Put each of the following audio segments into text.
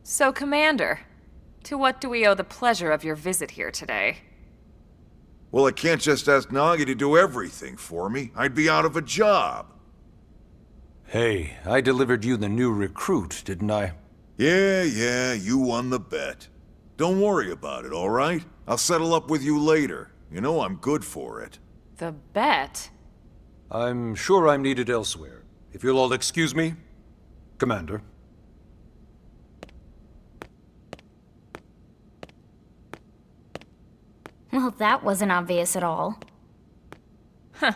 So, Commander, to what do we owe the pleasure of your visit here today? Well, I can't just ask Nagi to do everything for me. I'd be out of a job. Hey, I delivered you the new recruit, didn't I? Yeah, you won the bet. Don't worry about it, all right? I'll settle up with you later. You know I'm good for it. The bet? I'm sure I'm needed elsewhere. If you'll all excuse me, Commander. Well, that wasn't obvious at all. Huh.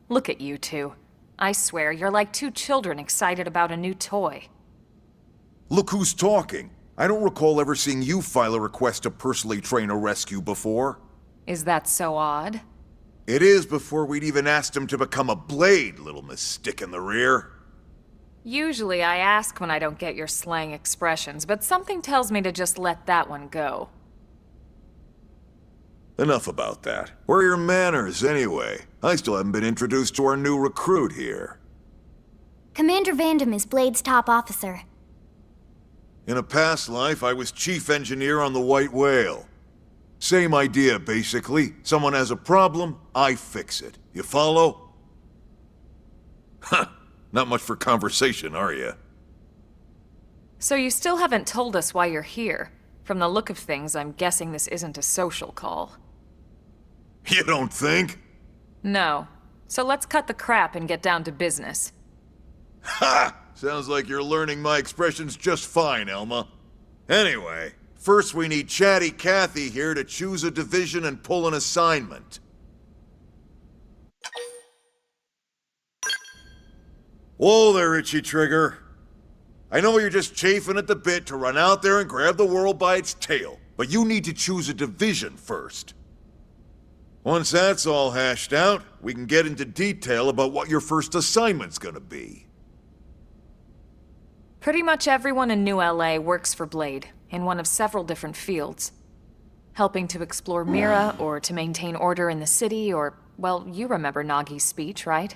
Look at you two. I swear, you're like two children excited about a new toy. Look who's talking. I don't recall ever seeing you file a request to personally train a rescue before. Is that so odd? It is before we'd even asked him to become a blade, little Miss Stick in the Rear. Usually I ask when I don't get your slang expressions, but something tells me to just let that one go. Enough about that. Where are your manners, anyway? I still haven't been introduced to our new recruit here. Commander Vandam is Blade's top officer. In a past life, I was chief engineer on the White Whale. Same idea, basically. Someone has a problem, I fix it. You follow? Huh. Not much for conversation, are you? So you still haven't told us why you're here. From the look of things, I'm guessing this isn't a social call. You don't think? No. So let's cut the crap and get down to business. Ha! Sounds like you're learning my expressions just fine, Elma. Anyway, first we need Chatty Cathy here to choose a division and pull an assignment. Whoa there, Itchy Trigger. I know you're just chafing at the bit to run out there and grab the world by its tail, but you need to choose a division first. Once that's all hashed out, we can get into detail about what your first assignment's gonna be. Pretty much everyone in New LA works for Blade, in one of several different fields. Helping to explore Mira, or to maintain order in the city, or, well, you remember Nagi's speech, right?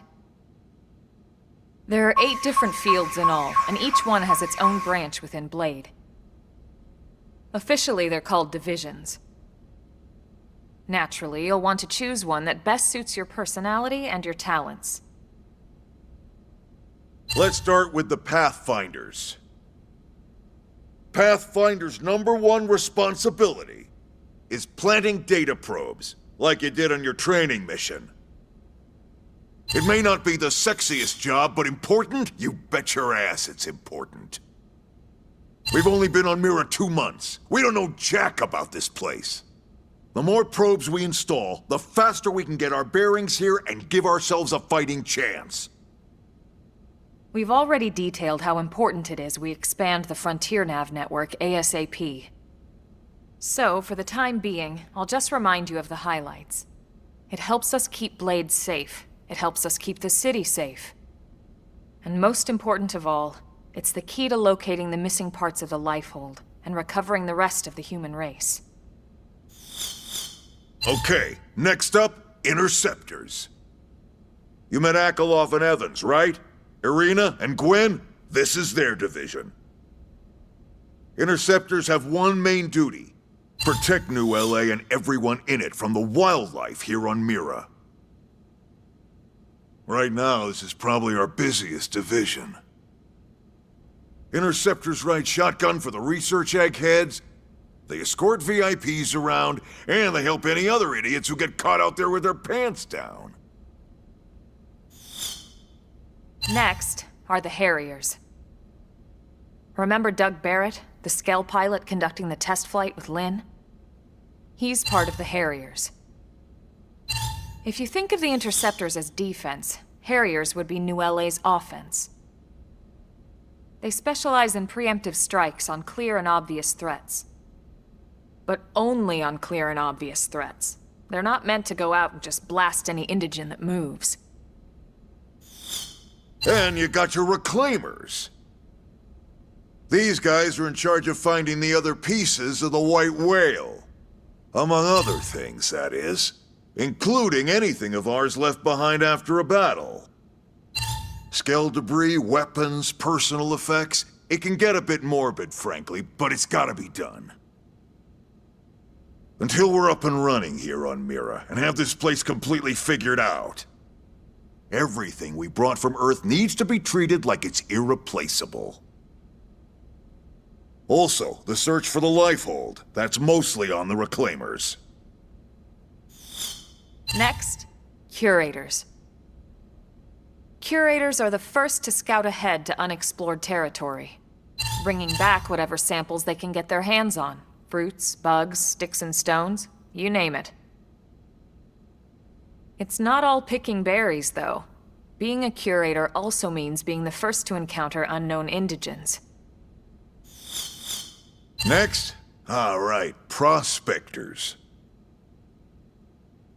There are 8 different fields in all, and each one has its own branch within Blade. Officially, they're called divisions. Naturally, you'll want to choose one that best suits your personality and your talents. Let's start with the Pathfinders. Pathfinder's #1 responsibility is planting data probes, like you did on your training mission. It may not be the sexiest job, but important? You bet your ass it's important. We've only been on Mira 2 months. We don't know jack about this place. The more probes we install, the faster we can get our bearings here and give ourselves a fighting chance. We've already detailed how important it is we expand the Frontier Nav network ASAP. So, for the time being, I'll just remind you of the highlights. It helps us keep Blade safe. It helps us keep the city safe. And most important of all, it's the key to locating the missing parts of the Lifehold and recovering the rest of the human race. Okay, next up, Interceptors. You met Akalov and Evans, right? Irina and Gwen? This is their division. Interceptors have one main duty: protect New LA and everyone in it from the wildlife here on Mira. Right now, this is probably our busiest division. Interceptors ride shotgun for the research eggheads, they escort VIPs around, and they help any other idiots who get caught out there with their pants down. Next are the Harriers. Remember Doug Barrett, the Skell pilot conducting the test flight with Lynn? He's part of the Harriers. If you think of the Interceptors as defense, Harriers would be New LA's offense. They specialize in preemptive strikes on clear and obvious threats. But only on clear and obvious threats. They're not meant to go out and just blast any indigene that moves. And you got your Reclaimers. These guys are in charge of finding the other pieces of the White Whale. Among other things, that is. Including anything of ours left behind after a battle. Skell debris, weapons, personal effects, It can get a bit morbid, frankly, but it's gotta be done. Until we're up and running here on Mira, and have this place completely figured out, everything we brought from Earth needs to be treated like it's irreplaceable. Also, the search for the Lifehold. That's mostly on the Reclaimers. Next, Curators. Curators are the first to scout ahead to unexplored territory, bringing back whatever samples they can get their hands on. Fruits, bugs, sticks and stones, you name it. It's not all picking berries, though. Being a curator also means being the first to encounter unknown indigens. Next? All right, prospectors.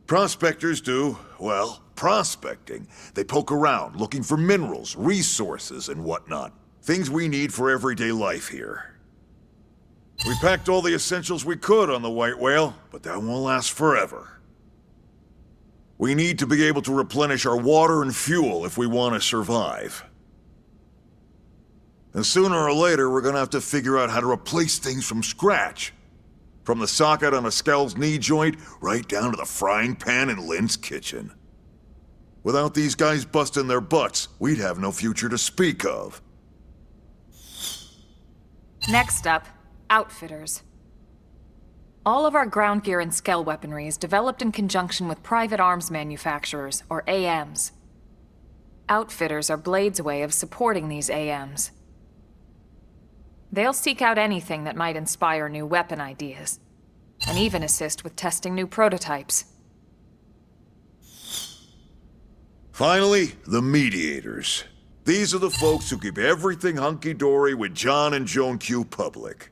Prospectors do, well, prospecting. They poke around, looking for minerals, resources, and whatnot. Things we need for everyday life here. We packed all the essentials we could on the White Whale, but that won't last forever. We need to be able to replenish our water and fuel if we want to survive. And sooner or later, we're gonna have to figure out how to replace things from scratch. From the socket on a Skell's knee joint, right down to the frying pan in Lynn's kitchen. Without these guys busting their butts, we'd have no future to speak of. Next up, Outfitters. All of our ground gear and Skell weaponry is developed in conjunction with private arms manufacturers, or AMs. Outfitters are Blade's way of supporting these AMs. They'll seek out anything that might inspire new weapon ideas, and even assist with testing new prototypes. Finally, the Mediators. These are the folks who keep everything hunky-dory with John and Joan Q public.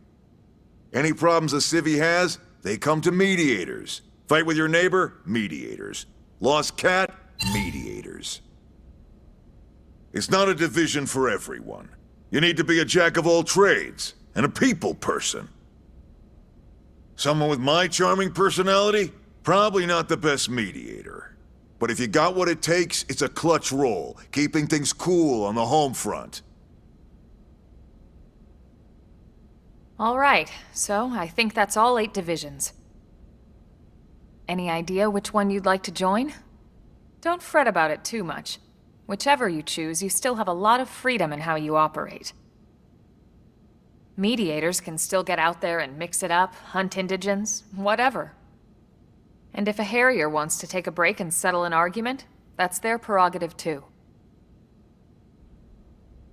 Any problems a civvy has, they come to Mediators. Fight with your neighbor? Mediators. Lost cat? Mediators. It's not a division for everyone. You need to be a jack of all trades, and a people person. Someone with my charming personality? Probably not the best mediator. But if you got what it takes, it's a clutch role, keeping things cool on the home front. All right, so I think that's all 8 divisions. Any idea which one you'd like to join? Don't fret about it too much. Whichever you choose, you still have a lot of freedom in how you operate. Mediators can still get out there and mix it up, hunt indigens, whatever. And if a Harrier wants to take a break and settle an argument, that's their prerogative too.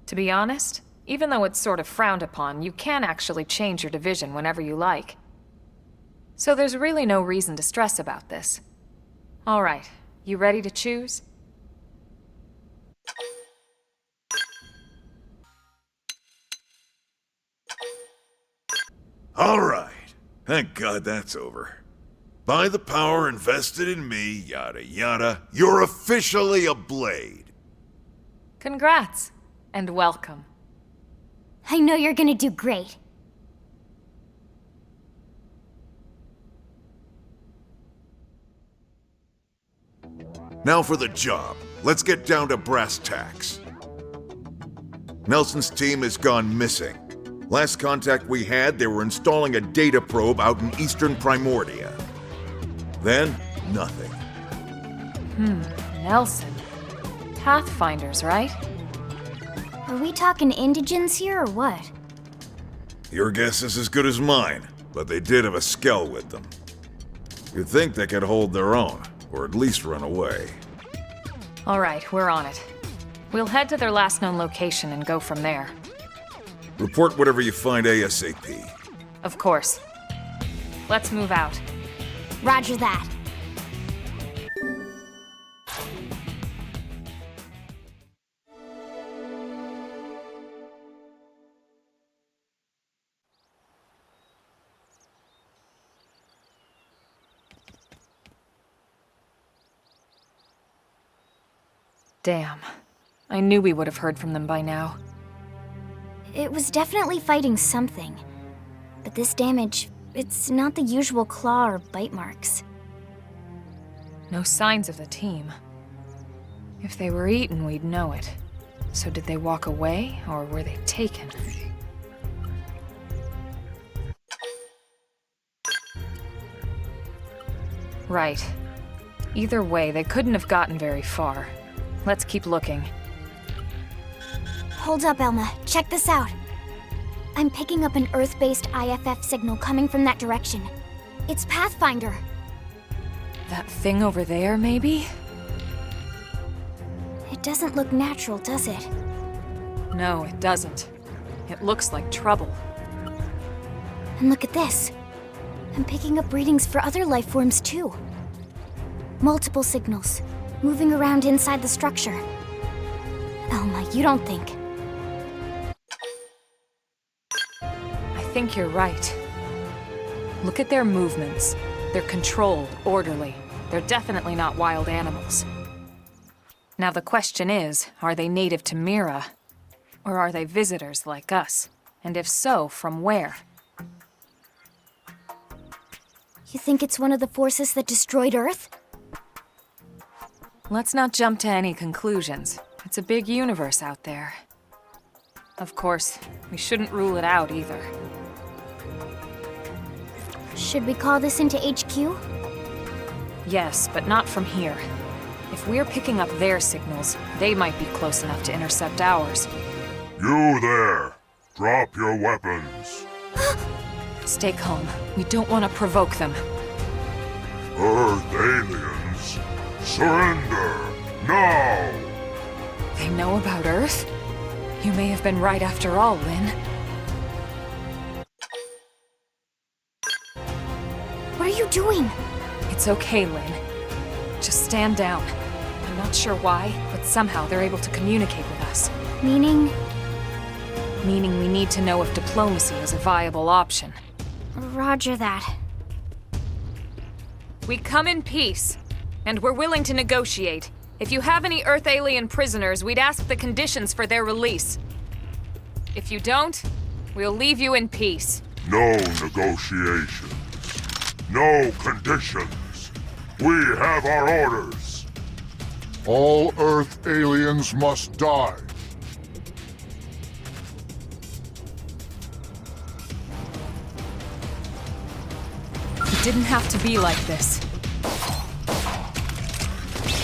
To be honest, even though it's sort of frowned upon, you can actually change your division whenever you like. So there's really no reason to stress about this. All right, you ready to choose? All right. Thank God that's over. By the power invested in me, yada yada, you're officially a Blade. Congrats, and welcome. I know you're gonna do great. Now for the job. Let's get down to brass tacks. Nelson's team has gone missing. Last contact we had, they were installing a data probe out in eastern Primordia. Then, nothing. Nelson. Pathfinders, right? Are we talking indigens here or what? Your guess is as good as mine, but they did have a Skell with them. You'd think they could hold their own, or at least run away. All right, we're on it. We'll head to their last known location and go from there. Report whatever you find ASAP. Of course. Let's move out. Roger that. Damn. I knew we would have heard from them by now. It was definitely fighting something. But this damage, it's not the usual claw or bite marks. No signs of the team. If they were eaten, we'd know it. So did they walk away, or were they taken? Right. Either way, they couldn't have gotten very far. Let's keep looking. Hold up, Elma. Check this out. I'm picking up an Earth-based IFF signal coming from that direction. It's Pathfinder. That thing over there, maybe? It doesn't look natural, does it? No, it doesn't. It looks like trouble. And look at this. I'm picking up readings for other life forms too. Multiple signals, moving around inside the structure. Elma, you don't think? I think you're right. Look at their movements. They're controlled, orderly. They're definitely not wild animals. Now the question is, are they native to Mira? Or are they visitors like us? And if so, from where? You think it's one of the forces that destroyed Earth? Let's not jump to any conclusions. It's a big universe out there. Of course, we shouldn't rule it out either. Should we call this into HQ? Yes, but not from here. If we're picking up their signals, they might be close enough to intercept ours. You there! Drop your weapons. Stay calm. We don't want to provoke them. Earth aliens, surrender now! They know about Earth? You may have been right after all, Lynn. What are you doing? It's okay, Lynn. Just stand down. I'm not sure why, but somehow they're able to communicate with us. Meaning? Meaning we need to know if diplomacy is a viable option. Roger that. We come in peace, and we're willing to negotiate. If you have any Earth alien prisoners, we'd ask the conditions for their release. If you don't, we'll leave you in peace. No negotiations. No conditions. We have our orders. All Earth aliens must die. It didn't have to be like this.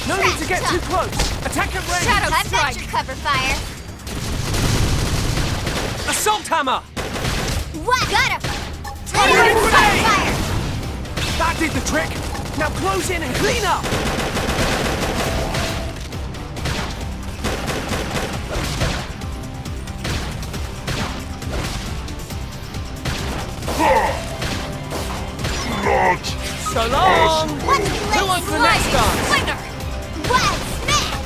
No need to get too close! Attack at range! Shadow I've got strike! your cover fire. Assault hammer! What? Got him! Fire! Cover fire! That did the trick! Now close in and clean up! Not So long! Who wants the next dance? Swinger! Wild smash!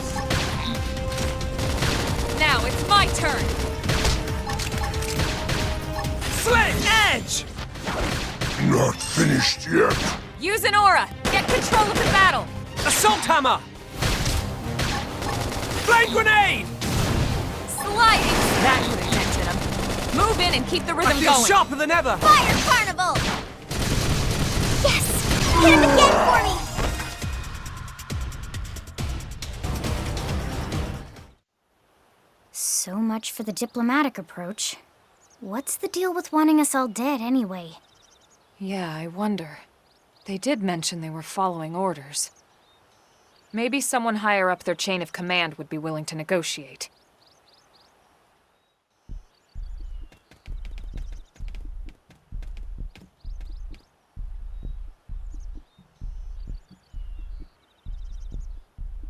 Now it's my turn! Slit edge! not finished yet. Use an aura! Get control of the battle! Assault hammer! Flame grenade! Sliding! That would have dented him. Move in and keep the I rhythm feel going. sharper than ever! Fire carnival! Yes! Hit him again for me! So much for the diplomatic approach. What's the deal with wanting us all dead anyway? Yeah, I wonder. They did mention they were following orders. Maybe someone higher up their chain of command would be willing to negotiate.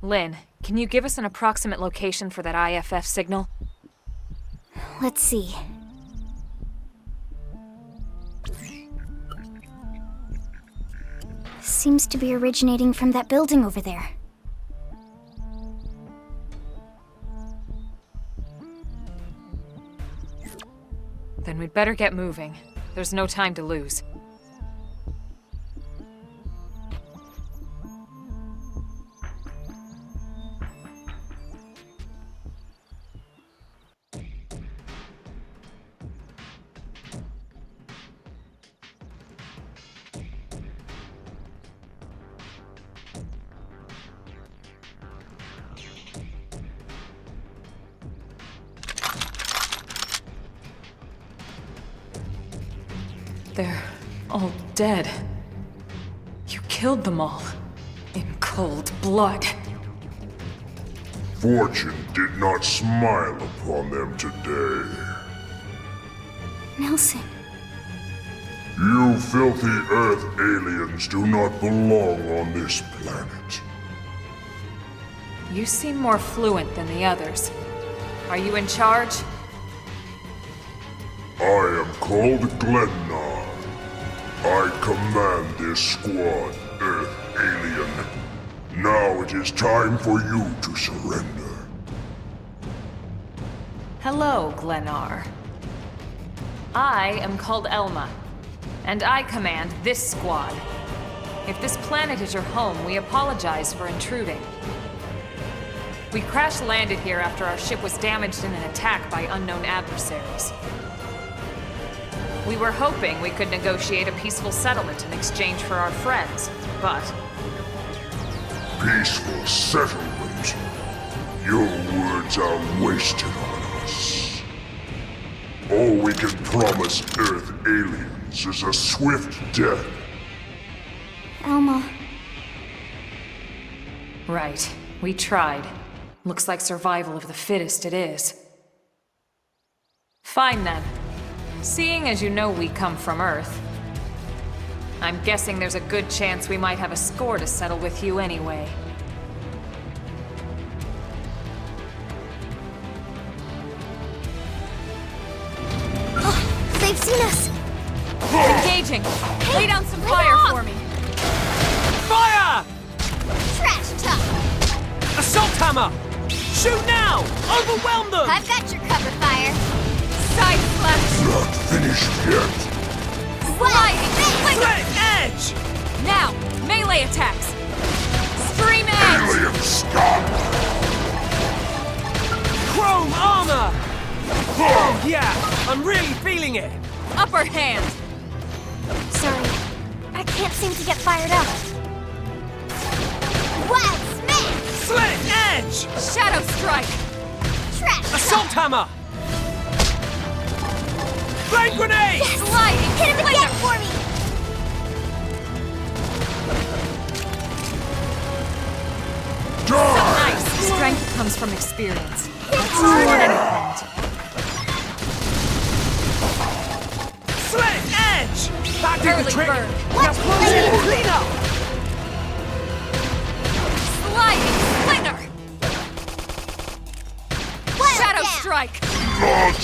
Lynn, can you give us an approximate location for that IFF signal? Let's see. Seems to be originating from that building over there. Then we'd better get moving. There's no time to lose. They're all dead. You killed them all. In cold blood. Fortune did not smile upon them today. Nelson. You filthy Earth aliens do not belong on this planet. You seem more fluent than the others. Are you in charge? I am called Glennar. I command this squad, Earth alien. Now it is time for you to surrender. Hello, Glennar. I am called Elma, and I command this squad. If this planet is your home, we apologize for intruding. We crash-landed here after our ship was damaged in an attack by unknown adversaries. We were hoping we could negotiate a peaceful settlement in exchange for our friends, but... Peaceful settlement? Your words are wasted on us. All we can promise Earth aliens is a swift death. Elma. Right. We tried. Looks like survival of the fittest it is. Fine then. Seeing as you know we come from Earth, I'm guessing there's a good chance we might have a score to settle with you anyway. Oh, they've seen us! Engaging! Lay down some fire for me! Fire! Trash talk! Assault hammer! Shoot now! Overwhelm them! I've got your cover fire. Side slash! Not finished yet. Sliding! Slit edge! Now! Melee attacks! Stream edge! Alien, stop! Chrome armor! Oh yeah, I'm really feeling it! Upper hand! Sorry, I can't seem to get fired up. Wild smash! Slit edge! Shadow strike! Trash Assault hammer! Flame grenade! Sliding! Hit him again for me! Nice! Strength comes from experience. Let's do one anything. Slit edge! That did the Barely trick! burned. Now close in! Clean up! Sliding splinter! Shadow down. strike! Not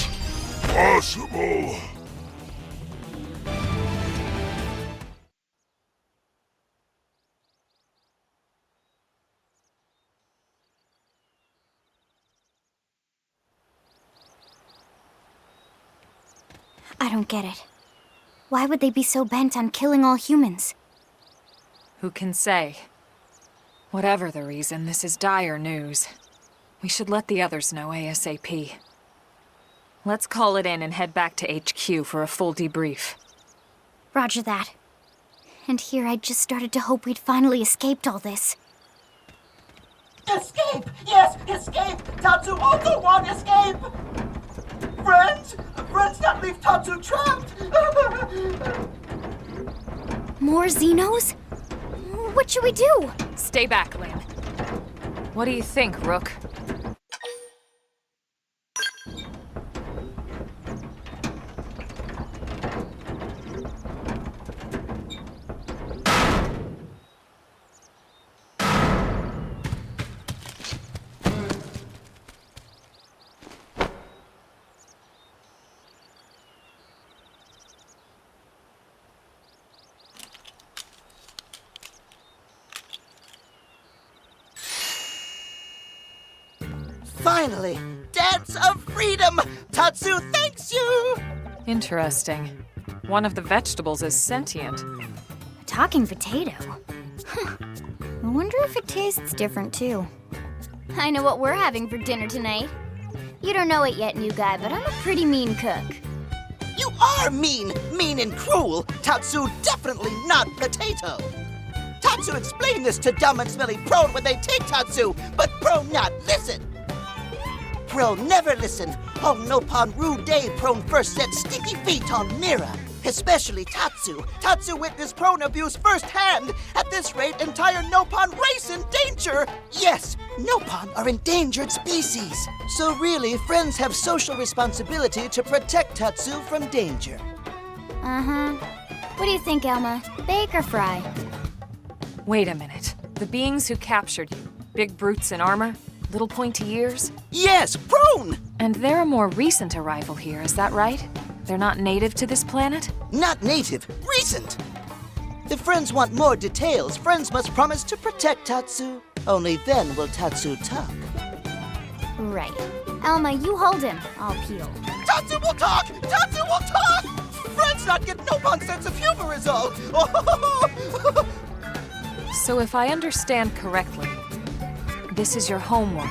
possible. I don't get it. Why would they be so bent on killing all humans? Who can say? Whatever the reason, this is dire news. We should let the others know ASAP. Let's call it in and head back to HQ for a full debrief. Roger that. And here I just started to hope we'd finally escaped all this. Escape! Yes, escape! Tatsu also want escape! Friends? Friends that leave Tatsu trapped! More Xenos? What should we do? Stay back, Lynn. What do you think, Rook? Finally! Dance of freedom! Tatsu thanks you! Interesting. One of the vegetables is sentient. A talking potato? Huh. I wonder if it tastes different too. I know what we're having for dinner tonight. You don't know it yet, new guy, but I'm a pretty mean cook. You are mean! Mean and cruel! Tatsu definitely not potato! Tatsu explained this to dumb and smelly Prone when they take Tatsu, but Prone not listen! Prone never listen. On Nopon Rue Day, Prone first set sticky feet on Mira. Especially Tatsu. Tatsu witnessed prone abuse firsthand. At this rate, entire Nopon race in danger. Yes, Nopon are endangered species. So really, friends have social responsibility to protect Tatsu from danger. Uh-huh. What do you think, Elma? Bake or fry? Wait a minute. The beings who captured you, big brutes in armor, little pointy ears? Yes, prone! And they're a more recent arrival here, is that right? They're not native to this planet? Not native, recent. If friends want more details, friends must promise to protect Tatsu. Only then will Tatsu talk. Right. Elma, you hold him. I'll peel. Tatsu will talk! Tatsu will talk! Friends not get Nopon sense of humor is all. So if I understand correctly, this is your homeworld.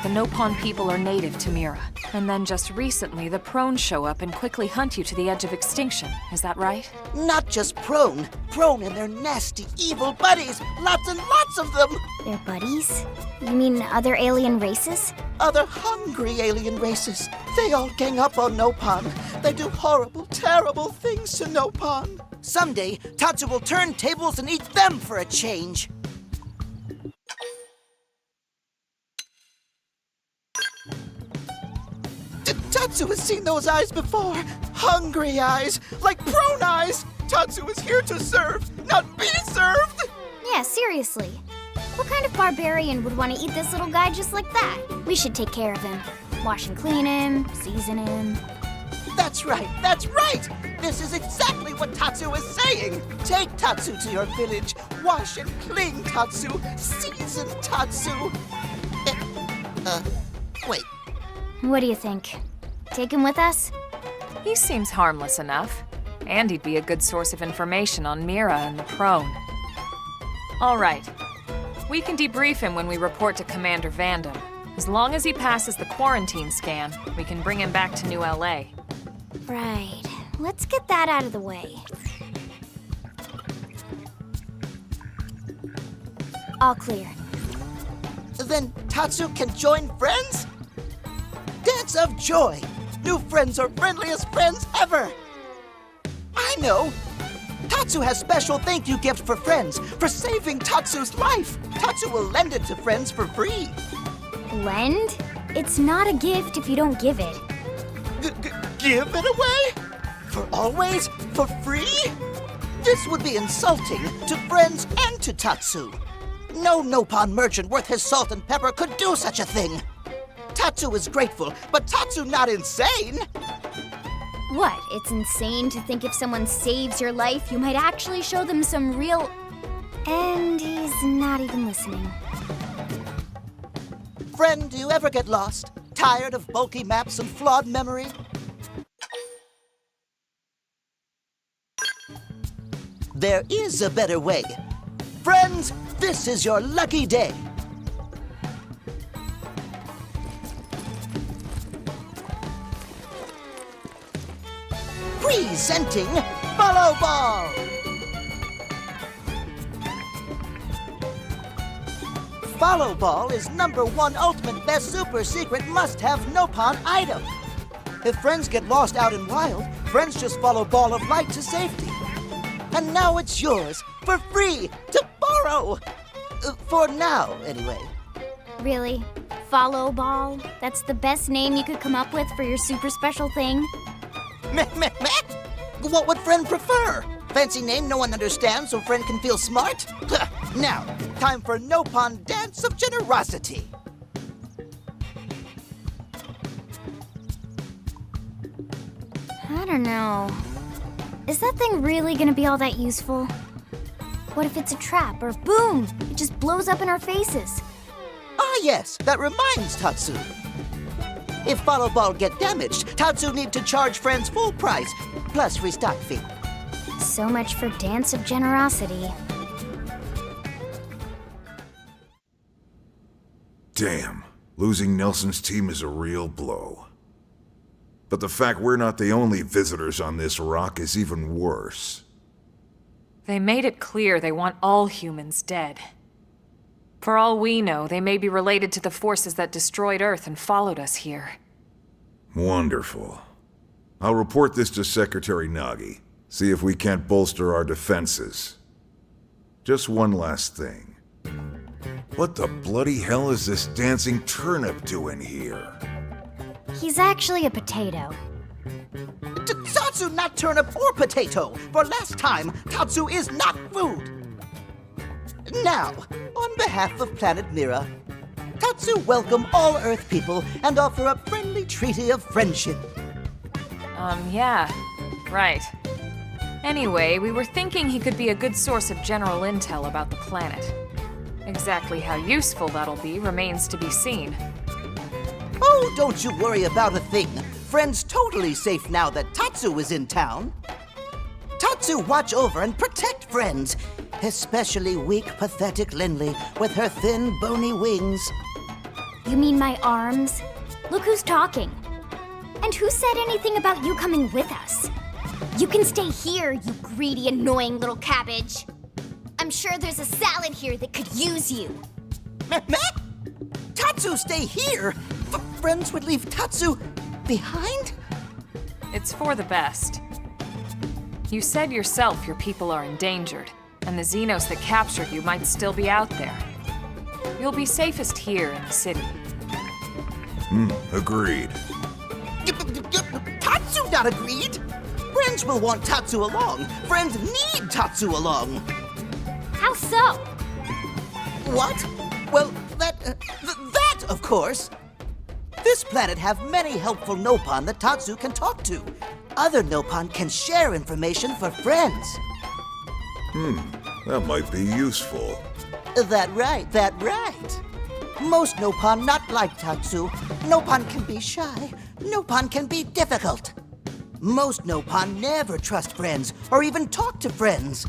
The Nopon people are native to Mira. And then just recently, the Prone show up and quickly hunt you to the edge of extinction. Is that right? Not just prone. Prone and their nasty, evil buddies. Lots and lots of them. Their buddies? You mean other alien races? Other hungry alien races. They all gang up on Nopon. They do horrible, terrible things to Nopon. Someday, Tatsu will turn tables and eat them for a change. Tatsu has seen those eyes before. Hungry eyes, like prone eyes. Tatsu is here to serve, not be served. Yeah, seriously. What kind of barbarian would want to eat this little guy just like that? We should take care of him. Wash and clean him, season him. That's right, that's right! This is exactly what Tatsu is saying! Take Tatsu to your village, wash and clean Tatsu, season Tatsu. Wait. What do you think? Take him with us? He seems harmless enough. And he'd be a good source of information on Mira and the Prone. All right. We can debrief him when we report to Commander Vandam. As long as he passes the quarantine scan, we can bring him back to New LA. Right. Let's get that out of the way. All clear. Then Tatsu can join friends? Dance of joy! New friends are friendliest friends ever! I know! Tatsu has special thank you gift for friends for saving Tatsu's life. Tatsu will lend it to friends for free. Lend? It's not a gift if you don't give it. Give it away? For always? For free? This would be insulting to friends and to Tatsu. No Nopon merchant worth his salt and pepper could do such a thing. Tatsu is grateful, but Tatsu not insane. What? It's insane to think if someone saves your life, you might actually show them some real... And he's not even listening. Friend, do you ever get lost? Tired of bulky maps and flawed memory? There is a better way. Friends, this is your lucky day. Presenting Follow Ball! Follow Ball is #1 ultimate best super secret must-have Nopon item. If friends get lost out in wild, friends just follow Ball of Light to safety. And now it's yours, for free, to borrow! For now, anyway. Really? Follow Ball? That's the best name you could come up with for your super special thing? Meh, meh, meh? What would friend prefer? Fancy name no one understands so friend can feel smart? Now, time for Nopon Dance of Generosity. I don't know. Is that thing really gonna be all that useful? What if it's a trap, or boom, it just blows up in our faces? Ah yes, that reminds Tatsu. If Follow Ball get damaged, Tatsu need to charge friends full price, plus restock fee. So much for Dance of Generosity. Damn, losing Nelson's team is a real blow. But the fact we're not the only visitors on this rock is even worse. They made it clear they want all humans dead. For all we know, they may be related to the forces that destroyed Earth and followed us here. Wonderful. I'll report this to Secretary Nagi. See if we can't bolster our defenses. Just one last thing. What the bloody hell is this dancing turnip doing here? He's actually a potato. Tatsu, not turnip or potato. For last time, Tatsu is not food. Now, on behalf of Planet Mira, Tatsu welcome all Earth people and offer a friendly treaty of friendship. Yeah. Right. Anyway, we were thinking he could be a good source of general intel about the planet. Exactly how useful that'll be remains to be seen. Oh, don't you worry about a thing. Friend's totally safe now that Tatsu is in town. Tatsu watch over and protect friends, especially weak, pathetic Lindley with her thin, bony wings. You mean my arms? Look who's talking. And who said anything about you coming with us? You can stay here, you greedy, annoying little cabbage. I'm sure there's a salad here that could use you. Meh? Tatsu stay here? Friends would leave Tatsu behind? It's for the best. You said yourself your people are endangered, and the Xenos that captured you might still be out there. You'll be safest here in the city. Agreed. Tatsu not agreed. Friends will want Tatsu along. Friends need Tatsu along. How so? What? Well, that, of course. This planet have many helpful Nopon that Tatsu can talk to. Other Nopon can share information for friends. That might be useful. That right. Most Nopon not like Tatsu. Nopon can be shy. Nopon can be difficult. Most Nopon never trust friends or even talk to friends.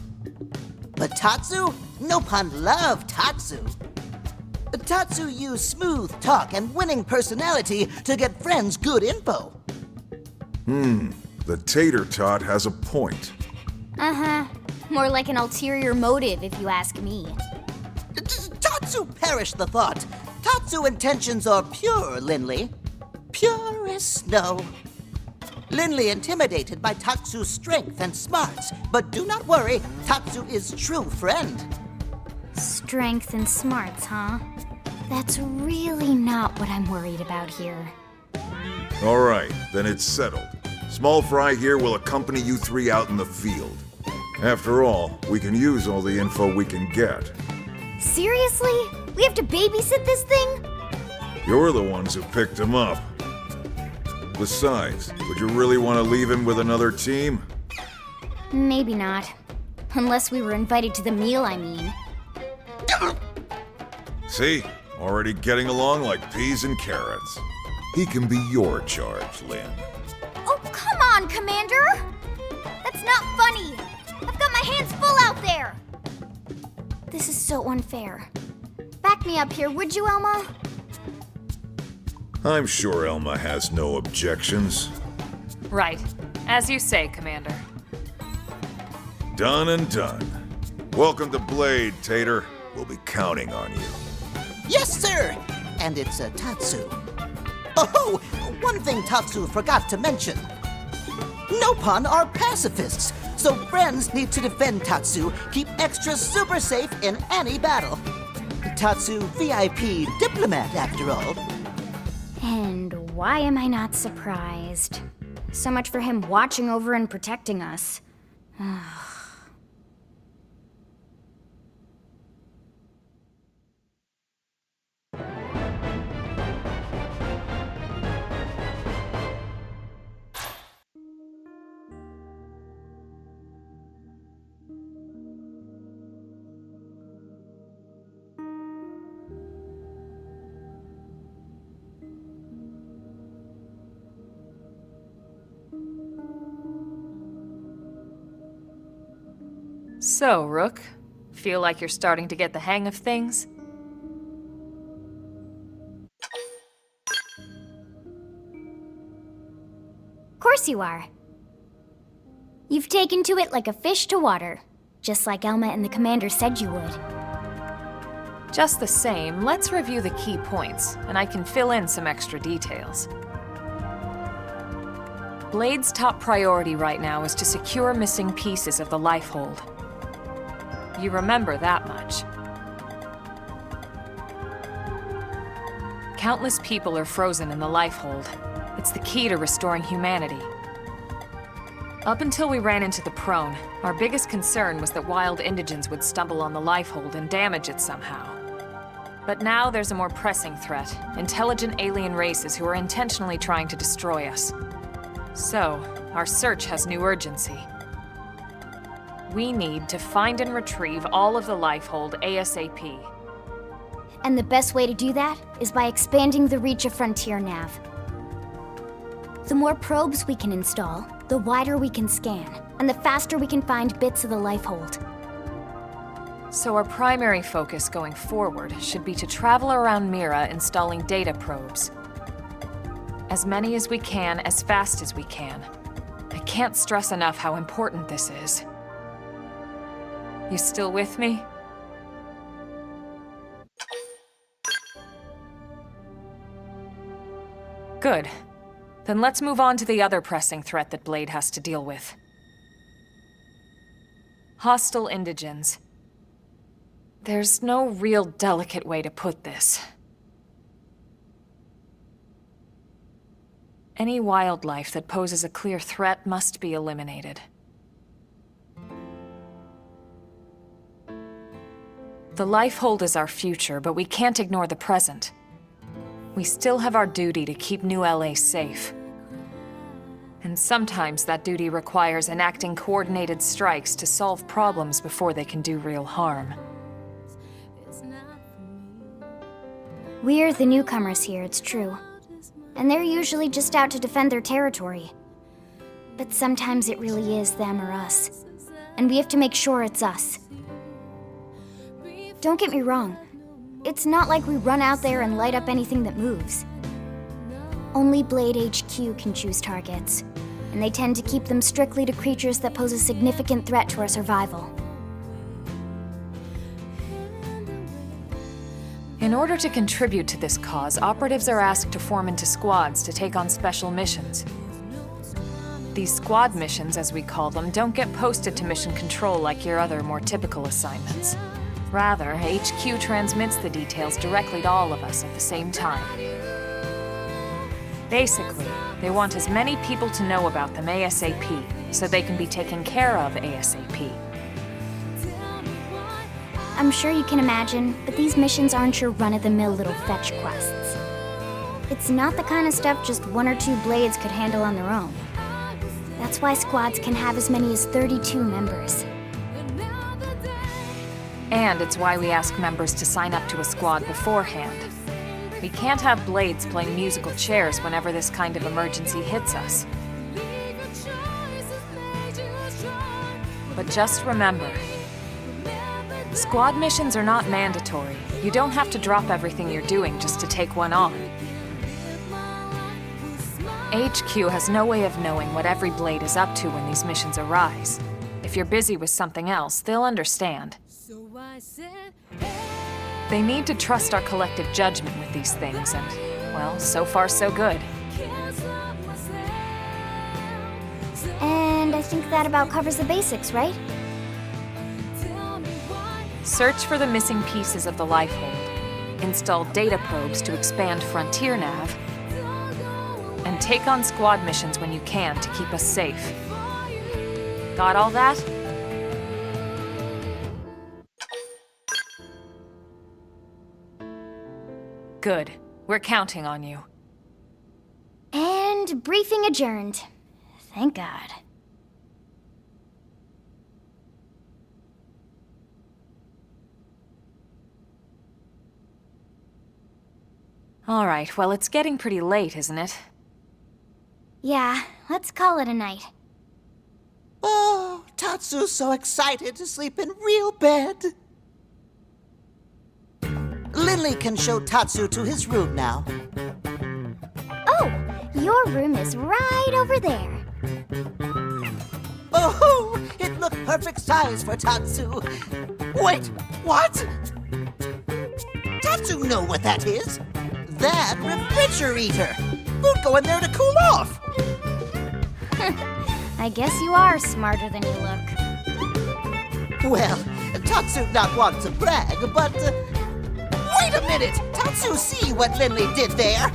But Tatsu? Nopon love Tatsu. Tatsu use smooth talk and winning personality to get friends good info. The tater tot has a point. Uh-huh. More like an ulterior motive, if you ask me. Tatsu perish the thought. Tatsu intentions are pure, Lindley. Pure as snow. Lindley intimidated by Tatsu's strength and smarts, but do not worry, Tatsu is true friend. Strength and smarts, huh? That's really not what I'm worried about here. All right, then it's settled. Small Fry here will accompany you three out in the field. After all, we can use all the info we can get. Seriously? We have to babysit this thing? You're the ones who picked him up. Besides, would you really want to leave him with another team? Maybe not. Unless we were invited to the meal, I mean. See? Already getting along like peas and carrots. He can be your charge, Lynn. Oh, come on, Commander! That's not funny! I've got my hands full out there! This is so unfair. Back me up here, would you, Elma? I'm sure Elma has no objections. Right. As you say, Commander. Done and done. Welcome to Blade, Tater. We'll be counting on you. Yes, sir! And it's Tatsu. Oh, one thing Tatsu forgot to mention. Nopon are pacifists, so friends need to defend Tatsu, keep extra super safe in any battle. Tatsu VIP diplomat, after all. And why am I not surprised? So much for him watching over and protecting us. So, Rook, feel like you're starting to get the hang of things? Of course you are. You've taken to it like a fish to water, just like Elma and the Commander said you would. Just the same, let's review the key points, and I can fill in some extra details. Blade's top priority right now is to secure missing pieces of the Lifehold. You remember that much. Countless people are frozen in the Lifehold. It's the key to restoring humanity. Up until we ran into the Prone, our biggest concern was that wild indigents would stumble on the Lifehold and damage it somehow. But now there's a more pressing threat, intelligent alien races who are intentionally trying to destroy us. So, our search has new urgency. We need to find and retrieve all of the Lifehold ASAP. And the best way to do that is by expanding the reach of Frontier Nav. The more probes we can install, the wider we can scan, and the faster we can find bits of the Lifehold. So our primary focus going forward should be to travel around Mira installing data probes. As many as we can, as fast as we can. I can't stress enough how important this is. You still with me? Good. Then let's move on to the other pressing threat that Blade has to deal with. Hostile indigens. There's no real delicate way to put this. Any wildlife that poses a clear threat must be eliminated. The Lifehold is our future, but we can't ignore the present. We still have our duty to keep New LA safe. And sometimes that duty requires enacting coordinated strikes to solve problems before they can do real harm. We're the newcomers here, it's true. And they're usually just out to defend their territory. But sometimes it really is them or us. And we have to make sure it's us. Don't get me wrong. It's not like we run out there and light up anything that moves. Only Blade HQ can choose targets, and they tend to keep them strictly to creatures that pose a significant threat to our survival. In order to contribute to this cause, operatives are asked to form into squads to take on special missions. These squad missions, as we call them, don't get posted to mission control like your other, more typical assignments. Rather, HQ transmits the details directly to all of us at the same time. Basically, they want as many people to know about them ASAP, so they can be taken care of ASAP. I'm sure you can imagine, but these missions aren't your run-of-the-mill little fetch quests. It's not the kind of stuff just one or two Blades could handle on their own. That's why squads can have as many as 32 members. And it's why we ask members to sign up to a squad beforehand. We can't have Blades playing musical chairs whenever this kind of emergency hits us. But just remember, squad missions are not mandatory. You don't have to drop everything you're doing just to take one on. HQ has no way of knowing what every Blade is up to when these missions arise. If you're busy with something else, they'll understand. They need to trust our collective judgment with these things, and, well, so far so good. And I think that about covers the basics, right? Search for the missing pieces of the Lifehold, install data probes to expand Frontier Nav, and take on squad missions when you can to keep us safe. Got all that? Good. We're counting on you. And briefing adjourned. Thank God. All right, well, it's getting pretty late, isn't it? Yeah, let's call it a night. Oh, Tatsu's so excited to sleep in real bed. Lily can show Tatsu to his room now. Oh, your room is right over there. Oh, it looked perfect size for Tatsu. Wait, what? Tatsu know what that is. That refrigerator. We'll go in there to cool off. I guess you are smarter than you look. Well, Tatsu not want to brag, but... wait a minute! Tatsu see what Lindley did there!